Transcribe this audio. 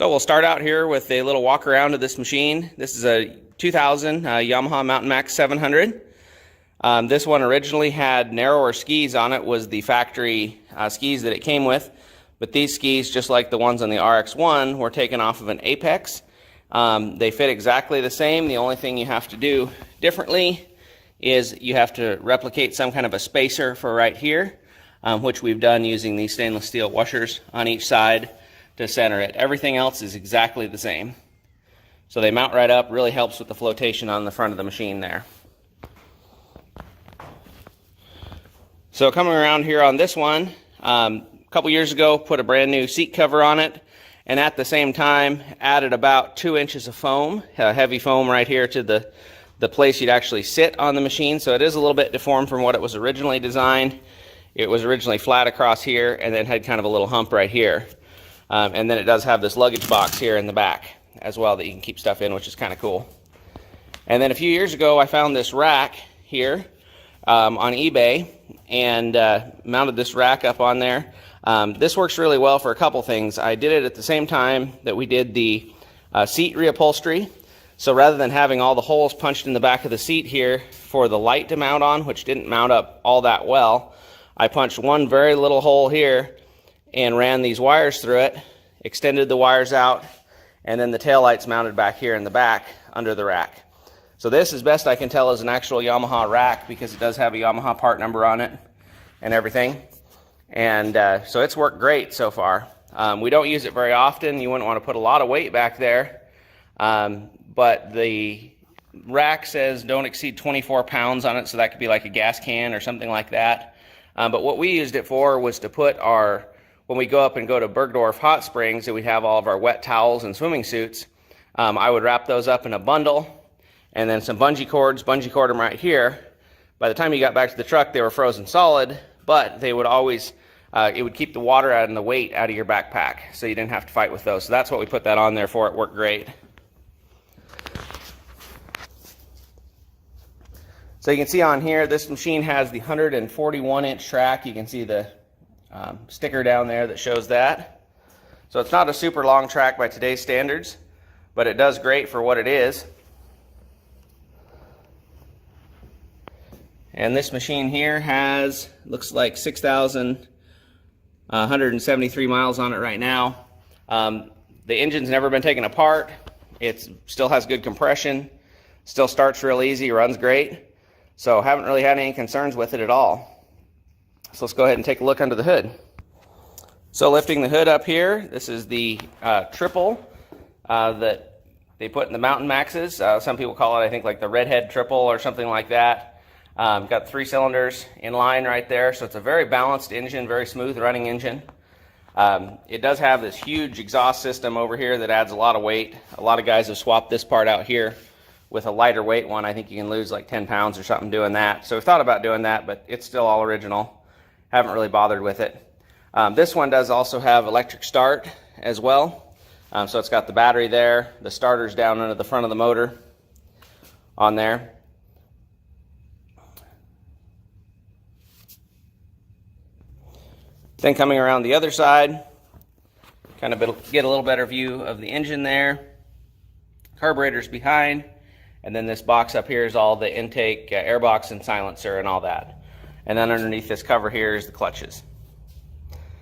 So we'll start out here with a little walk around of this machine. This is a 2000 Yamaha Mountain Max 700. This one originally had narrower skis on it, was the factory skis that it came with. But these skis, just like the ones on the RX-1, were taken off of an Apex. They fit exactly the same. The only thing you have to do differently is you have to replicate some kind of a spacer for right here, which we've done using these stainless steel washers on each side to center it. Everything else is exactly the same. So they mount right up, really helps with the flotation on the front of the machine there. So coming around here on this one, a couple years ago, put a brand new seat cover on it, and at the same time added about 2 inches of foam, heavy foam right here to the place you'd actually sit on the machine. So it is a little bit deformed from what it was originally designed. It was originally flat across here and then had kind of a little hump right here. And then it does have this luggage box here in the back as well that you can keep stuff in, which is kind of cool. And then a few years ago, I found this rack here on eBay and mounted this rack up on there. This works really well for a couple things. I did it at the same time that we did the seat reupholstery. So rather than having all the holes punched in the back of the seat here for the light to mount on, which didn't mount up all that well, I punched one very little hole here and ran these wires through it, extended the wires out, and then the taillights mounted back here in the back under the rack. So this, as best I can tell, is an actual Yamaha rack because it does have a Yamaha part number on it and everything. And so it's worked great so far. We don't use it very often. You wouldn't want to put a lot of weight back there. But the rack says don't exceed 24 pounds on it, so that could be like a gas can or something like that. But what we used it for was to put our, when we go up and go to Bergdorf Hot Springs and we have all of our wet towels and swimming suits, I would wrap those up in a bundle and then some bungee cords, bungee cord them right here. By the time you got back to the truck, they were frozen solid, but they would always, it would keep the water out and the weight out of your backpack, so you didn't have to fight with those. So that's what we put that on there for. It worked great. So you can see on here, this machine has the 141-inch track. You can see the sticker down there that shows that. So it's not a super long track by today's standards, but it does great for what it is. And this machine here has, looks like 6,173 miles on it right now. The engine's never been taken apart. It still has good compression, still starts real easy, runs great. So haven't really had any concerns with it at all. So let's go ahead and take a look under the hood. So lifting the hood up here, this is the triple that they put in the Mountain Maxes. Some people call it, I think, like the Redhead triple or something like that. Got 3 cylinders in line right there, so it's a very balanced engine, very smooth running engine. It does have this huge exhaust system over here that adds a lot of weight. A lot of guys have swapped this part out here with a lighter weight one. I think you can lose like 10 pounds or something doing that. So we thought about doing that, but it's still all original. Haven't really bothered with it. This one does also have electric start as well. So it's got the battery there. The starter's down under the front of the motor on there. Then coming around the other side, kind of get a little better view of the engine there. Carburetor's behind, and then this box up here is all the intake, airbox and silencer and all that. And then underneath this cover here is the clutches.